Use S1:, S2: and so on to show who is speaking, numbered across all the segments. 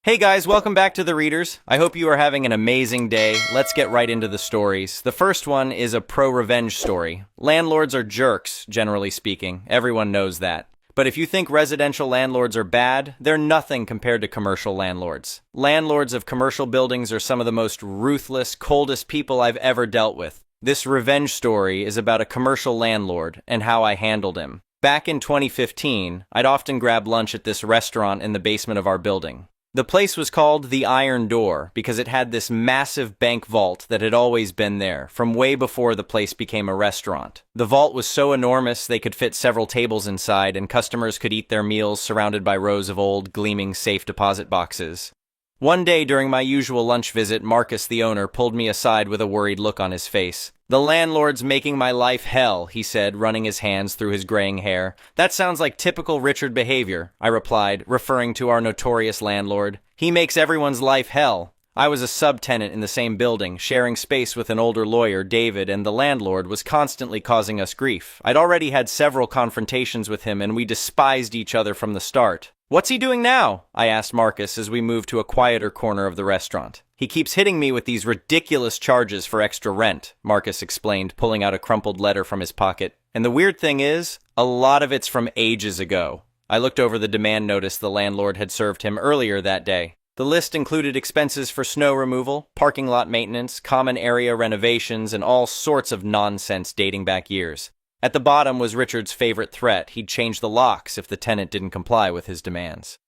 S1: Hey guys, welcome back to The Readers. I hope you are having an amazing day. Let's get right into the stories. The first one is a pro-revenge story. Landlords are jerks, generally speaking. Everyone knows that. But if you think residential landlords are bad, they're nothing compared to commercial landlords. Landlords of commercial buildings are some of the most ruthless, coldest people I've ever dealt with. This revenge story is about a commercial landlord and how I handled him. Back in 2015, I'd often grab lunch at this restaurant in the basement of our building. The place was called the Iron Door because it had this massive bank vault that had always been there, from way before the place became a restaurant. The vault was so enormous they could fit several tables inside, and customers could eat their meals surrounded by rows of old, gleaming safe deposit boxes. One day during my usual lunch visit, Marcus, the owner, pulled me aside with a worried look on his face. "The landlord's making my life hell," he said, running his hands through his graying hair. "That sounds like typical Richard behavior," I replied, referring to our notorious landlord. "He makes everyone's life hell." I was a subtenant in the same building, sharing space with an older lawyer, David, and the landlord was constantly causing us grief. I'd already had several confrontations with him, and we despised each other from the start. "What's he doing now?" I asked Marcus as we moved to a quieter corner of the restaurant. "He keeps hitting me with these ridiculous charges for extra rent," Marcus explained, pulling out a crumpled letter from his pocket. "And the weird thing is, a lot of it's from ages ago." I looked over the demand notice the landlord had served him earlier that day. The list included expenses for snow removal, parking lot maintenance, common area renovations, and all sorts of nonsense dating back years. At the bottom was Richard's favorite threat: he'd change the locks if the tenant didn't comply with his demands.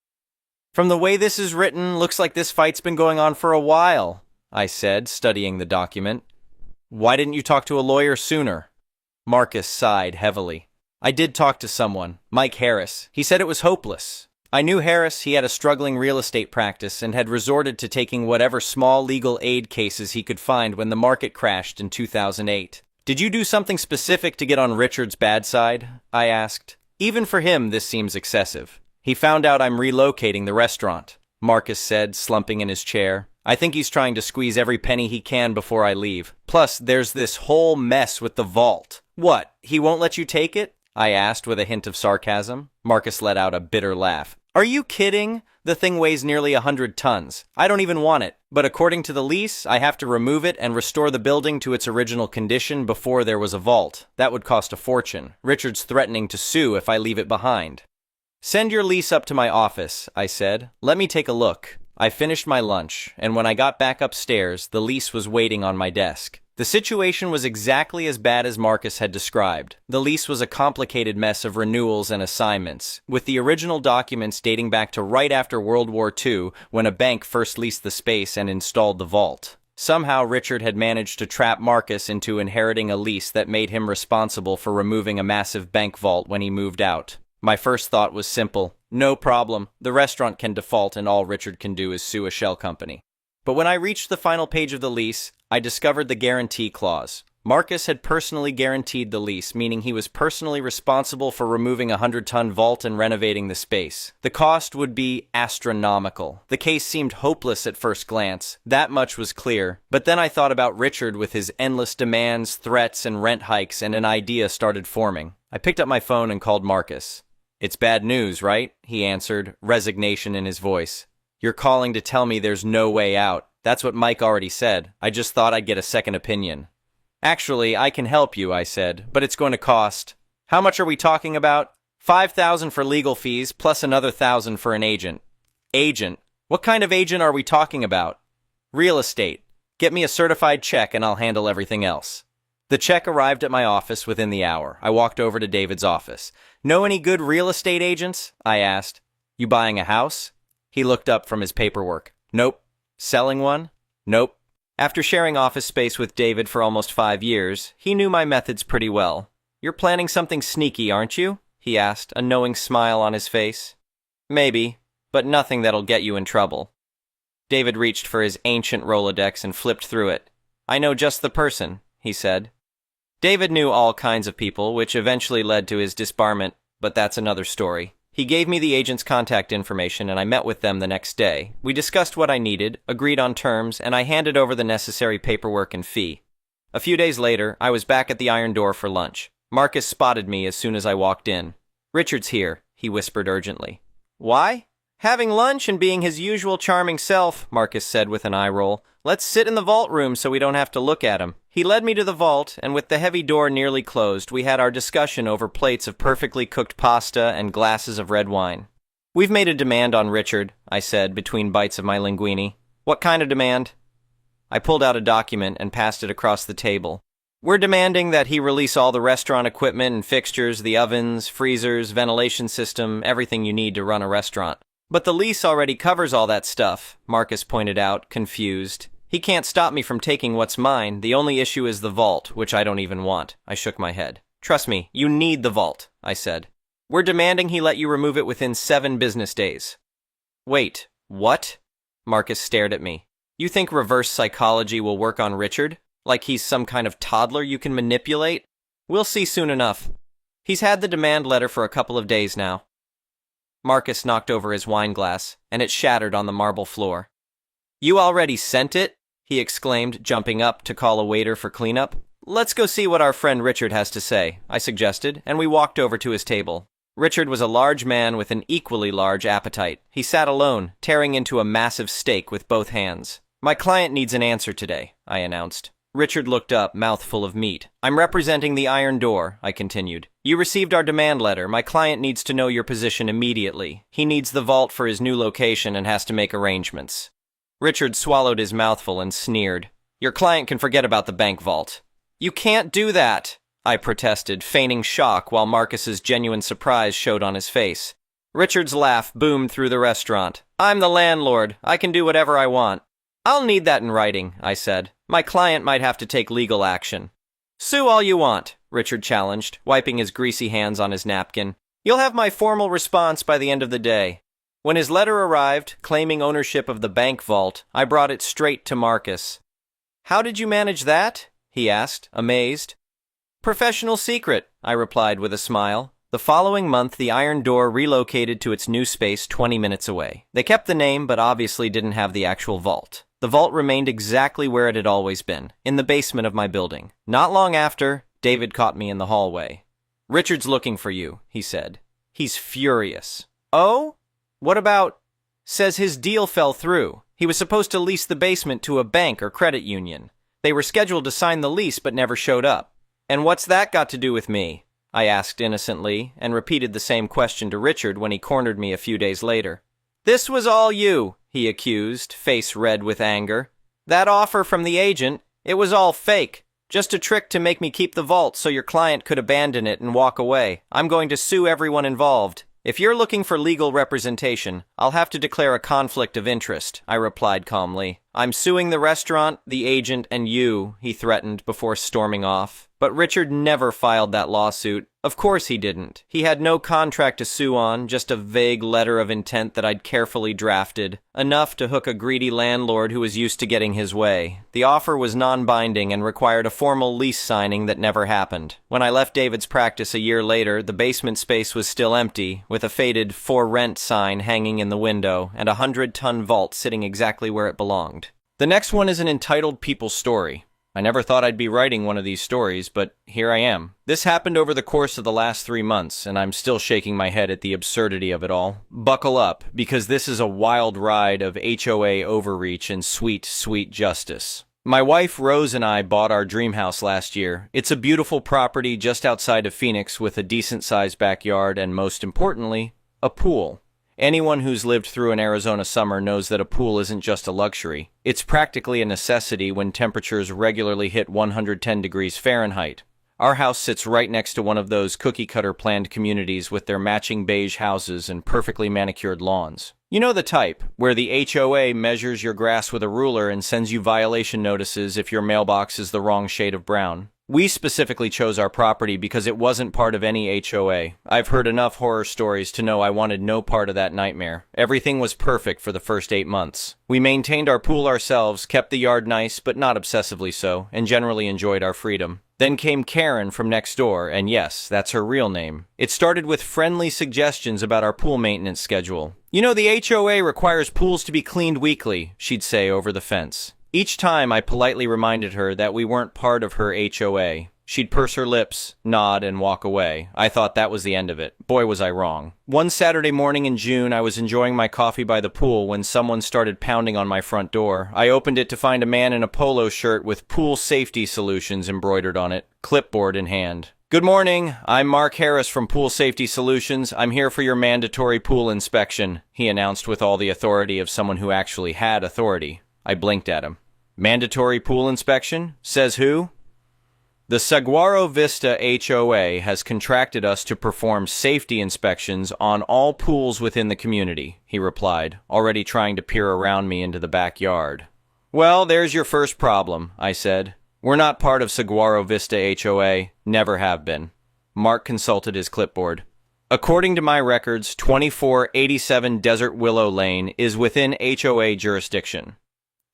S1: "From the way this is written, looks like this fight's been going on for a while," I said, studying the document. "Why didn't you talk to a lawyer sooner?" Marcus sighed heavily. "I did talk to someone, Mike Harris. He said it was hopeless. I knew Harris. He had a struggling real estate practice and had resorted to taking whatever small legal aid cases he could find when the market crashed in 2008. "Did you do something specific to get on Richard's bad side?" I asked. "Even for him, this seems excessive. He found out I'm relocating the restaurant," Marcus said, slumping in his chair. "I think he's trying to squeeze every penny he can before I leave. Plus, there's this whole mess with the vault." "What, he won't let you take it?" I asked with a hint of sarcasm. Marcus let out a bitter laugh. "Are you kidding? The thing weighs nearly 100 tons. I don't even want it. But according to the lease, I have to remove it and restore the building to its original condition before there was a vault. That would cost a fortune. Richard's threatening to sue if I leave it behind." "Send your lease up to my office," I said. "Let me take a look." I finished my lunch, and when I got back upstairs, the lease was waiting on my desk. The situation was exactly as bad as Marcus had described. The lease was a complicated mess of renewals and assignments, with the original documents dating back to right after World War II, when a bank first leased the space and installed the vault. Somehow Richard had managed to trap Marcus into inheriting a lease that made him responsible for removing a massive bank vault when he moved out. My first thought was simple: no problem, the restaurant can default and all Richard can do is sue a shell company. But when I reached the final page of the lease, I discovered the guarantee clause. Marcus had personally guaranteed the lease, meaning he was personally responsible for removing a 100-ton vault and renovating the space. The cost would be astronomical. The case seemed hopeless at first glance. That much was clear. But then I thought about Richard with his endless demands, threats, and rent hikes, and an idea started forming. I picked up my phone and called Marcus. "It's bad news, right?" he answered, resignation in his voice. "You're calling to tell me there's no way out. That's what Mike already said. I just thought I'd get a second opinion." "Actually, I can help you," I said, "but it's going to cost." "How much are we talking about?" "5,000 for legal fees, plus another 1,000 for an agent." "Agent? What kind of agent are we talking about?" "Real estate. Get me a certified check and I'll handle everything else." The check arrived at my office within the hour. I walked over to David's office. "Know any good real estate agents?" I asked. "You buying a house?" He looked up from his paperwork. "Nope." "Selling one?" "Nope." After sharing office space with David for almost 5 years, he knew my methods pretty well. "You're planning something sneaky, aren't you?" he asked, a knowing smile on his face. "Maybe, but nothing that'll get you in trouble." David reached for his ancient Rolodex and flipped through it. "I know just the person," he said. David knew all kinds of people, which eventually led to his disbarment, but that's another story. He gave me the agent's contact information, and I met with them the next day. We discussed what I needed, agreed on terms, and I handed over the necessary paperwork and fee. A few days later, I was back at the Iron Door for lunch. Marcus spotted me as soon as I walked in. "Richard's here," he whispered urgently. "Why?" Having lunch and being his usual charming self, Marcus said with an eye roll. Let's sit in the vault room so we don't have to look at him. He led me to the vault, and with the heavy door nearly closed, we had our discussion over plates of perfectly cooked pasta and glasses of red wine. We've made a demand on Richard, I said between bites of my linguine. What kind of demand? I pulled out a document and passed it across the table. We're demanding that he release all the restaurant equipment and fixtures, the ovens, freezers, ventilation system, everything you need to run a restaurant. But the lease already covers all that stuff, Marcus pointed out, confused. He can't stop me from taking what's mine. The only issue is the vault, which I don't even want. I shook my head. Trust me, you need the vault, I said. We're demanding he let you remove it within 7 business days. Wait, what? Marcus stared at me. You think reverse psychology will work on Richard? Like he's some kind of toddler you can manipulate? We'll see soon enough. He's had the demand letter for a couple of days now. Marcus knocked over his wine glass, and it shattered on the marble floor. You already sent it? He exclaimed, jumping up to call a waiter for cleanup. Let's go see what our friend Richard has to say, I suggested, and we walked over to his table. Richard was a large man with an equally large appetite. He sat alone, tearing into a massive steak with both hands. My client needs an answer today, I announced. Richard looked up, mouthful of meat. I'm representing the Iron Door, I continued. You received our demand letter. My client needs to know your position immediately. He needs the vault for his new location and has to make arrangements. Richard swallowed his mouthful and sneered. Your client can forget about the bank vault. You can't do that, I protested, feigning shock while Marcus's genuine surprise showed on his face. Richard's laugh boomed through the restaurant. I'm the landlord. I can do whatever I want. I'll need that in writing, I said. My client might have to take legal action. Sue all you want, Richard challenged, wiping his greasy hands on his napkin. You'll have my formal response by the end of the day. When his letter arrived, claiming ownership of the bank vault, I brought it straight to Marcus. How did you manage that? He asked, amazed. Professional secret, I replied with a smile. The following month, the Iron Door relocated to its new space 20 minutes away. They kept the name, but obviously didn't have the actual vault. The vault remained exactly where it had always been, in the basement of my building. Not long after, David caught me in the hallway. Richard's looking for you, he said. He's furious. Oh? What about? Says his deal fell through. He was supposed to lease the basement to a bank or credit union. They were scheduled to sign the lease but never showed up. And what's that got to do with me? I asked innocently, and repeated the same question to Richard when he cornered me a few days later. This was all you, he accused, face red with anger. That offer from the agent, it was all fake. Just a trick to make me keep the vault so your client could abandon it and walk away. I'm going to sue everyone involved. If you're looking for legal representation, I'll have to declare a conflict of interest, I replied calmly. I'm suing the restaurant, the agent, and you, he threatened before storming off. But Richard never filed that lawsuit. Of course he didn't. He had no contract to sue on, just a vague letter of intent that I'd carefully drafted. Enough to hook a greedy landlord who was used to getting his way. The offer was non-binding and required a formal lease signing that never happened. When I left David's practice a year later, the basement space was still empty, with a faded "For Rent" sign hanging in the window and a 100-ton vault sitting exactly where it belonged. The next one is an entitled People's Story. I never thought I'd be writing one of these stories, but here I am. This happened over the course of the last 3 months, and I'm still shaking my head at the absurdity of it all. Buckle up, because this is a wild ride of HOA overreach and sweet, sweet justice. My wife Rose and I bought our dream house last year. It's a beautiful property just outside of Phoenix with a decent-sized backyard and, most importantly, a pool. Anyone who's lived through an Arizona summer knows that a pool isn't just a luxury. It's practically a necessity when temperatures regularly hit 110 degrees Fahrenheit. Our house sits right next to one of those cookie-cutter planned communities with their matching beige houses and perfectly manicured lawns. You know the type, where the HOA measures your grass with a ruler and sends you violation notices if your mailbox is the wrong shade of brown. We specifically chose our property because it wasn't part of any HOA. I've heard enough horror stories to know I wanted no part of that nightmare. Everything was perfect for the first 8 months. We maintained our pool ourselves, kept the yard nice but not obsessively so, and generally enjoyed our freedom. Then came Karen from next door, and yes, that's her real name. It started with friendly suggestions about our pool maintenance schedule. You know, the HOA requires pools to be cleaned weekly, she'd say over the fence. Each time I politely reminded her that we weren't part of her HOA. She'd purse her lips, nod, and walk away. I thought that was the end of it. Boy, was I wrong. One Saturday morning in June, I was enjoying my coffee by the pool when someone started pounding on my front door. I opened it to find a man in a polo shirt with pool safety solutions embroidered on it, clipboard in hand. "Good morning. I'm Mark Harris from Pool Safety Solutions. I'm here for your mandatory pool inspection," he announced with all the authority of someone who actually had authority. I blinked at him. "Mandatory pool inspection? Says who?" "The Saguaro Vista HOA has contracted us to perform safety inspections on all pools within the community," he replied, already trying to peer around me into the backyard. "Well, there's your first problem," I said. "We're not part of Saguaro Vista HOA, never have been." Mark consulted his clipboard. "According to my records, 2487 Desert Willow Lane is within HOA jurisdiction."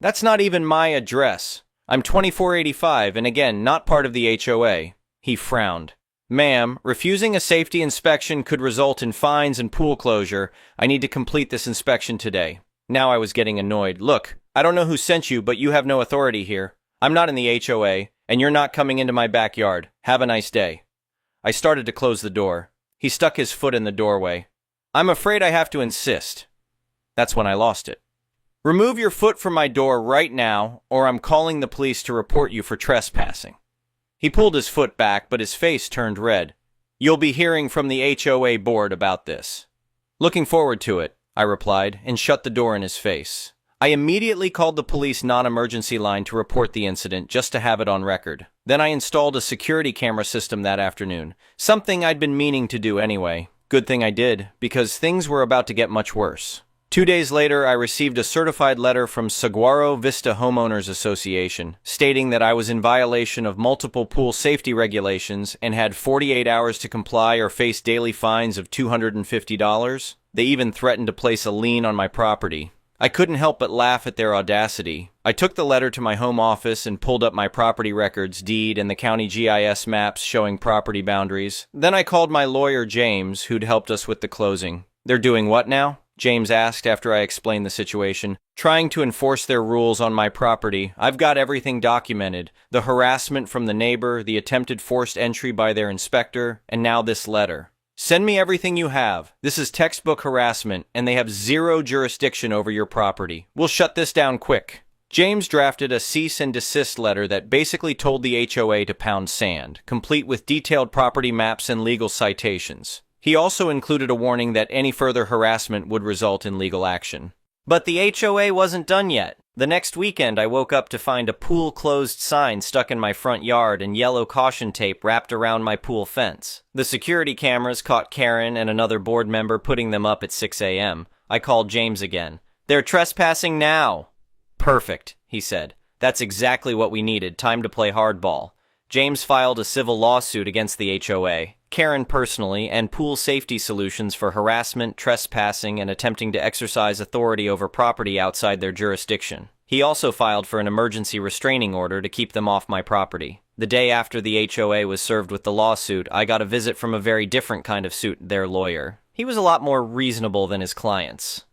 S1: "That's not even my address. I'm 2485 and again, not part of the HOA." He frowned. "Ma'am, refusing a safety inspection could result in fines and pool closure. I need to complete this inspection today." Now I was getting annoyed. "Look, I don't know who sent you, but you have no authority here. I'm not in the HOA, and you're not coming into my backyard. Have a nice day." I started to close the door. He stuck his foot in the doorway. "I'm afraid I have to insist." That's when I lost it. "Remove your foot from my door right now, or I'm calling the police to report you for trespassing." He pulled his foot back, but his face turned red. "You'll be hearing from the HOA board about this." "Looking forward to it," I replied, and shut the door in his face. I immediately called the police non-emergency line to report the incident, just to have it on record. Then I installed a security camera system that afternoon, something I'd been meaning to do anyway. Good thing I did, because things were about to get much worse. 2 days later, I received a certified letter from Saguaro Vista Homeowners Association, stating that I was in violation of multiple pool safety regulations and had 48 hours to comply or face daily fines of $250. They even threatened to place a lien on my property. I couldn't help but laugh at their audacity. I took the letter to my home office and pulled up my property records, deed, and the county GIS maps showing property boundaries. Then I called my lawyer, James, who'd helped us with the closing. "They're doing what now?" James asked after I explained the situation. "Trying to enforce their rules on my property. I've got everything documented. The harassment from the neighbor, the attempted forced entry by their inspector, and now this letter. Send me everything you have. This is textbook harassment, and they have zero jurisdiction over your property. We'll shut this down quick." James drafted a cease and desist letter that basically told the HOA to pound sand, complete with detailed property maps and legal citations. He also included a warning that any further harassment would result in legal action. But the HOA wasn't done yet. The next weekend, I woke up to find a pool closed sign stuck in my front yard and yellow caution tape wrapped around my pool fence. The security cameras caught Karen and another board member putting them up at 6 a.m. I called James again. "They're trespassing now." "Perfect," he said. "That's exactly what we needed. Time to play hardball." James filed a civil lawsuit against the HOA, Karen personally, and Pool Safety Solutions for harassment, trespassing, and attempting to exercise authority over property outside their jurisdiction. He also filed for an emergency restraining order to keep them off my property. The day after the HOA was served with the lawsuit, I got a visit from a very different kind of suit, their lawyer. He was a lot more reasonable than his clients.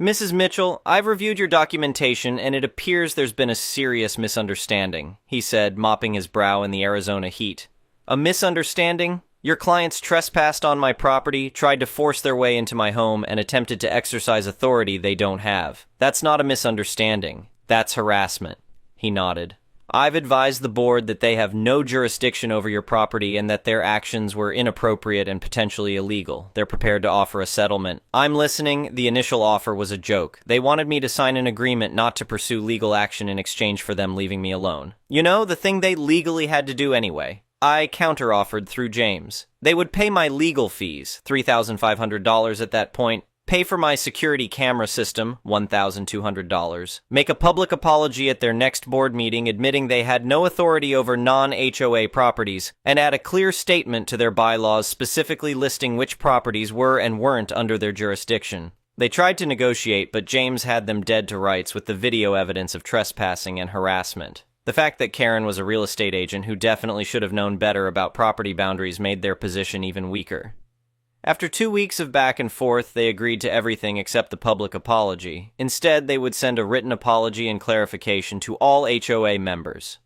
S1: "Mrs. Mitchell, I've reviewed your documentation and it appears there's been a serious misunderstanding," he said, mopping his brow in the Arizona heat. "A misunderstanding? Your clients trespassed on my property, tried to force their way into my home, and attempted to exercise authority they don't have. That's not a misunderstanding. That's harassment." He nodded. "I've advised the board that they have no jurisdiction over your property and that their actions were inappropriate and potentially illegal. They're prepared to offer a settlement." "I'm listening. The initial offer was a joke. They wanted me to sign an agreement not to pursue legal action in exchange for them leaving me alone. You know, the thing they legally had to do anyway. I counteroffered through James. They would pay my legal fees, $3,500 at that point, pay for my security camera system, $1,200, make a public apology at their next board meeting admitting they had no authority over non-HOA properties, and add a clear statement to their bylaws specifically listing which properties were and weren't under their jurisdiction. They tried to negotiate, but James had them dead to rights with the video evidence of trespassing and harassment. The fact that Karen was a real estate agent who definitely should have known better about property boundaries made their position even weaker. After 2 weeks of back and forth, they agreed to everything except the public apology. Instead, they would send a written apology and clarification to all HOA members.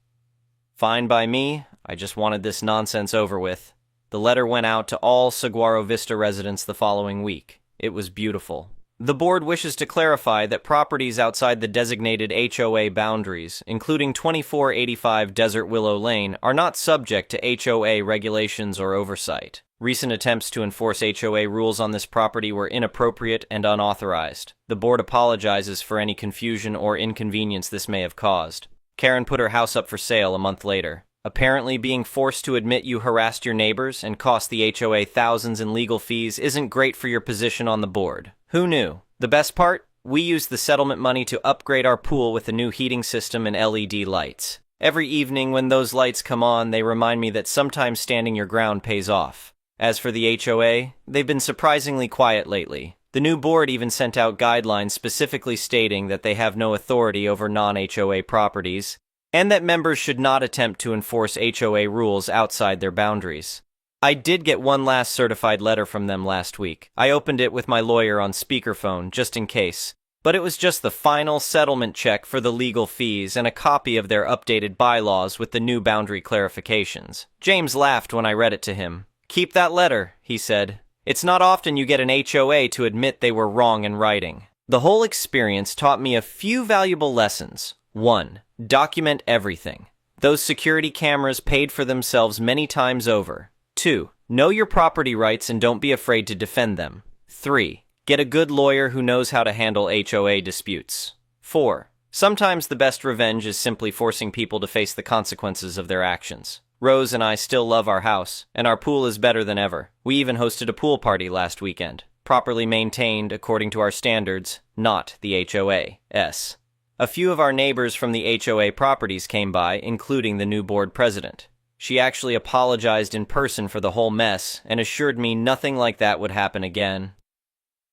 S1: Fine by me. I just wanted this nonsense over with. The letter went out to all Saguaro Vista residents the following week. It was beautiful. The board wishes to clarify that properties outside the designated HOA boundaries, including 2485 Desert Willow Lane, are not subject to HOA regulations or oversight. Recent attempts to enforce HOA rules on this property were inappropriate and unauthorized. The board apologizes for any confusion or inconvenience this may have caused. Karen put her house up for sale a month later. Apparently, being forced to admit you harassed your neighbors and cost the HOA thousands in legal fees isn't great for your position on the board. Who knew? The best part? We used the settlement money to upgrade our pool with a new heating system and LED lights. Every evening when those lights come on, they remind me that sometimes standing your ground pays off. As for the HOA, they've been surprisingly quiet lately. The new board even sent out guidelines specifically stating that they have no authority over non-HOA properties, and that members should not attempt to enforce HOA rules outside their boundaries. I did get one last certified letter from them last week. I opened it with my lawyer on speakerphone, just in case. But it was just the final settlement check for the legal fees and a copy of their updated bylaws with the new boundary clarifications. James laughed when I read it to him. "Keep that letter," he said. "It's not often you get an HOA to admit they were wrong in writing." The whole experience taught me a few valuable lessons. 1. Document everything. Those security cameras paid for themselves many times over. 2. Know your property rights and don't be afraid to defend them. 3. Get a good lawyer who knows how to handle HOA disputes. 4. Sometimes the best revenge is simply forcing people to face the consequences of their actions. Rose and I still love our house, and our pool is better than ever. We even hosted a pool party last weekend. Properly maintained according to our standards, not the HOA's. A few of our neighbors from the HOA properties came by, including the new board president. She actually apologized in person for the whole mess and assured me nothing like that would happen again.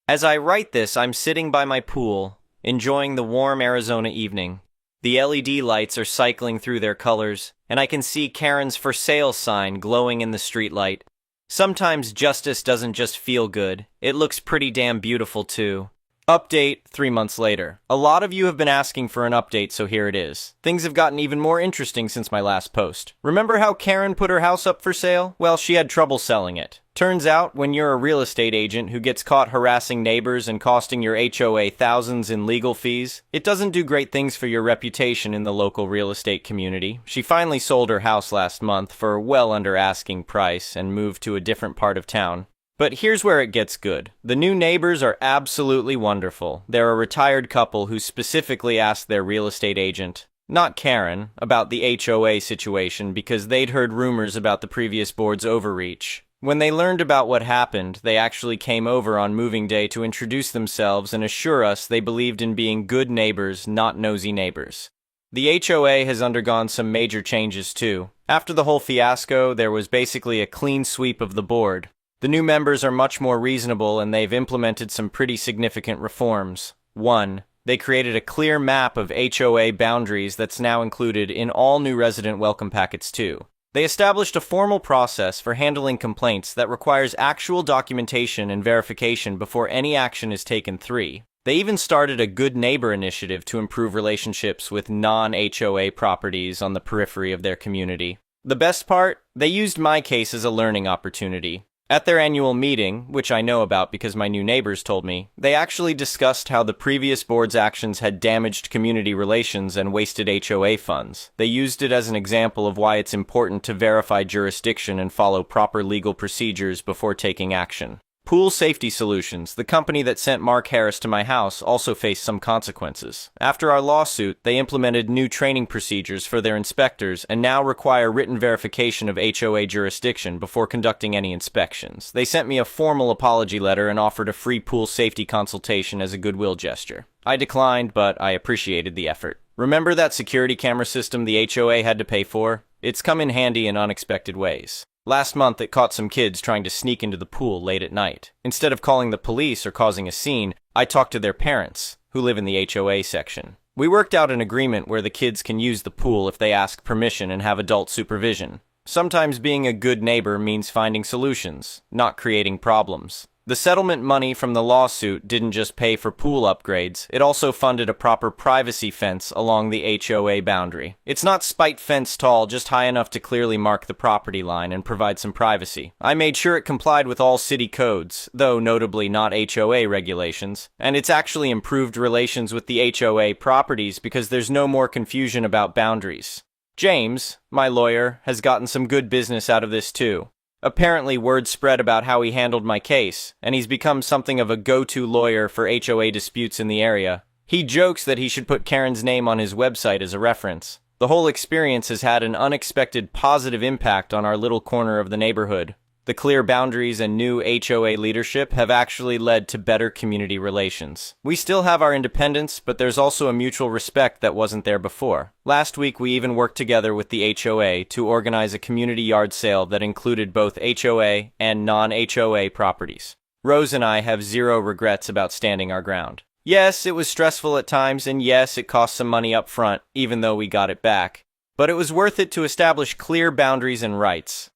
S1: As I write this, I'm sitting by my pool, enjoying the warm Arizona evening. The LED lights are cycling through their colors, and I can see Karen's for sale sign glowing in the streetlight. Sometimes justice doesn't just feel good, it looks pretty damn beautiful too. Update 3 months later. A lot of you have been asking for an update, so here it is. Things have gotten even more interesting since my last post. Remember how Karen put her house up for sale? Well, she had trouble selling it. Turns out, when you're a real estate agent who gets caught harassing neighbors and costing your HOA thousands in legal fees, it doesn't do great things for your reputation in the local real estate community. She finally sold her house last month for well under asking price and moved to a different part of town. But here's where it gets good. The new neighbors are absolutely wonderful. They're a retired couple who specifically asked their real estate agent, not Karen, about the HOA situation because they'd heard rumors about the previous board's overreach. When they learned about what happened, they actually came over on moving day to introduce themselves and assure us they believed in being good neighbors, not nosy neighbors. The HOA has undergone some major changes too. After the whole fiasco, there was basically a clean sweep of the board. The new members are much more reasonable and they've implemented some pretty significant reforms. 1. They created a clear map of HOA boundaries that's now included in all new resident welcome packets too. They established a formal process for handling complaints that requires actual documentation and verification before any action is taken. 3. They even started a Good Neighbor initiative to improve relationships with non-HOA properties on the periphery of their community. The best part? They used my case as a learning opportunity. At their annual meeting, which I know about because my new neighbors told me, they actually discussed how the previous board's actions had damaged community relations and wasted HOA funds. They used it as an example of why it's important to verify jurisdiction and follow proper legal procedures before taking action. Pool Safety Solutions, the company that sent Mark Harris to my house, also faced some consequences. After our lawsuit, they implemented new training procedures for their inspectors and now require written verification of HOA jurisdiction before conducting any inspections. They sent me a formal apology letter and offered a free pool safety consultation as a goodwill gesture. I declined, but I appreciated the effort. Remember that security camera system the HOA had to pay for? It's come in handy in unexpected ways. Last month, it caught some kids trying to sneak into the pool late at night. Instead of calling the police or causing a scene, I talked to their parents, who live in the HOA section. We worked out an agreement where the kids can use the pool if they ask permission and have adult supervision. Sometimes being a good neighbor means finding solutions, not creating problems. The settlement money from the lawsuit didn't just pay for pool upgrades, it also funded a proper privacy fence along the HOA boundary. It's not spite fence tall, just high enough to clearly mark the property line and provide some privacy. I made sure it complied with all city codes, though notably not HOA regulations, and it's actually improved relations with the HOA properties because there's no more confusion about boundaries. James, my lawyer, has gotten some good business out of this too. Apparently, word spread about how he handled my case, and he's become something of a go-to lawyer for HOA disputes in the area. He jokes that he should put Karen's name on his website as a reference. The whole experience has had an unexpected positive impact on our little corner of the neighborhood. The clear boundaries and new HOA leadership have actually led to better community relations. We still have our independence, but there's also a mutual respect that wasn't there before. Last week, we even worked together with the HOA to organize a community yard sale that included both HOA and non-HOA properties. Rose and I have zero regrets about standing our ground. Yes, it was stressful at times, and yes, it cost some money up front, even though we got it back. But it was worth it to establish clear boundaries and rights.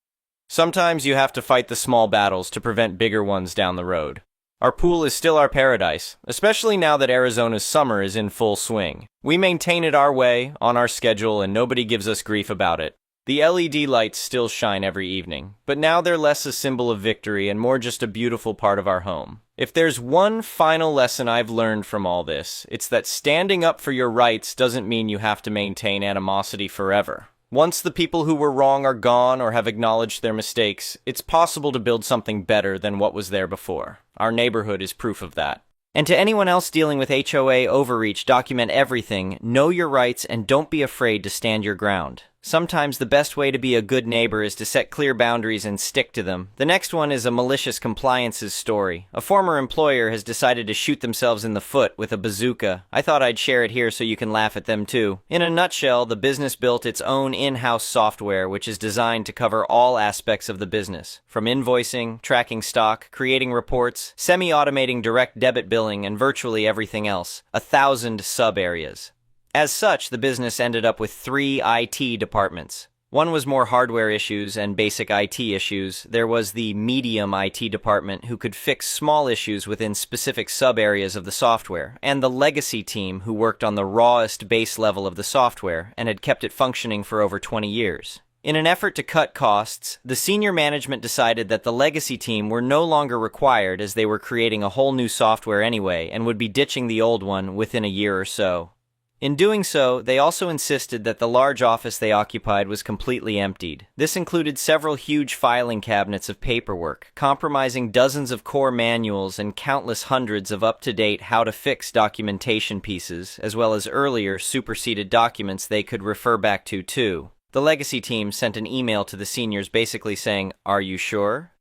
S1: Sometimes you have to fight the small battles to prevent bigger ones down the road. Our pool is still our paradise, especially now that Arizona's summer is in full swing. We maintain it our way, on our schedule, and nobody gives us grief about it. The LED lights still shine every evening, but now they're less a symbol of victory and more just a beautiful part of our home. If there's one final lesson I've learned from all this, it's that standing up for your rights doesn't mean you have to maintain animosity forever. Once the people who were wrong are gone or have acknowledged their mistakes, it's possible to build something better than what was there before. Our neighborhood is proof of that. And to anyone else dealing with HOA overreach, document everything, know your rights, and don't be afraid to stand your ground. Sometimes the best way to be a good neighbor is to set clear boundaries and stick to them. The next one is a malicious compliances story. A former employer has decided to shoot themselves in the foot with a bazooka. I thought I'd share it here so you can laugh at them too. In a nutshell, the business built its own in-house software which is designed to cover all aspects of the business, from invoicing, tracking stock, creating reports, semi-automating direct debit billing, and virtually everything else. 1,000 sub-areas. As such, the business ended up with 3 IT departments. One was more hardware issues and basic IT issues. There was the medium IT department who could fix small issues within specific sub-areas of the software, and the legacy team who worked on the rawest base level of the software and had kept it functioning for over 20 years. In an effort to cut costs, the senior management decided that the legacy team were no longer required as they were creating a whole new software anyway and would be ditching the old one within a year or so. In doing so, they also insisted that the large office they occupied was completely emptied. This included several huge filing cabinets of paperwork, comprising dozens of core manuals and countless hundreds of up-to-date how-to-fix documentation pieces, as well as earlier superseded documents they could refer back to too. The legacy team sent an email to the seniors basically saying, "Are you sure?"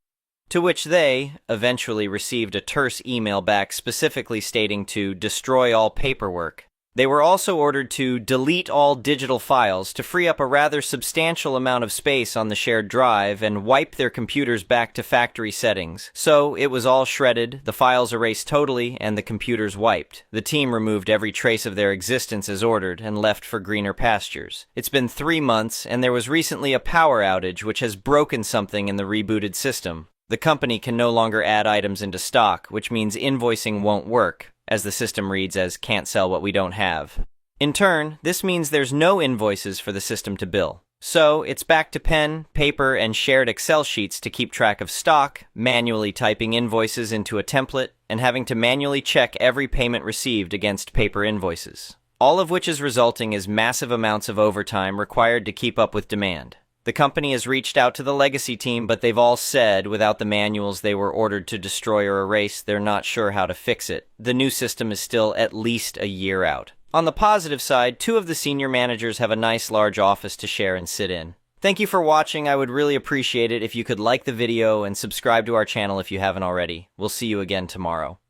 S1: To which they eventually received a terse email back specifically stating to destroy all paperwork. They were also ordered to delete all digital files to free up a rather substantial amount of space on the shared drive and wipe their computers back to factory settings. So it was all shredded, the files erased totally, and the computers wiped. The team removed every trace of their existence as ordered and left for greener pastures. It's been 3 months, and there was recently a power outage which has broken something in the rebooted system. The company can no longer add items into stock, which means invoicing won't work, as the system reads as "can't sell what we don't have." In turn, this means there's no invoices for the system to bill. So it's back to pen, paper, and shared Excel sheets to keep track of stock, manually typing invoices into a template, and having to manually check every payment received against paper invoices. All of which is resulting as massive amounts of overtime required to keep up with demand. The company has reached out to the legacy team, but they've all said, without the manuals they were ordered to destroy or erase, they're not sure how to fix it. The new system is still at least a year out. On the positive side, 2 of the senior managers have a nice large office to share and sit in. Thank you for watching. I would really appreciate it if you could like the video and subscribe to our channel if you haven't already. We'll see you again tomorrow.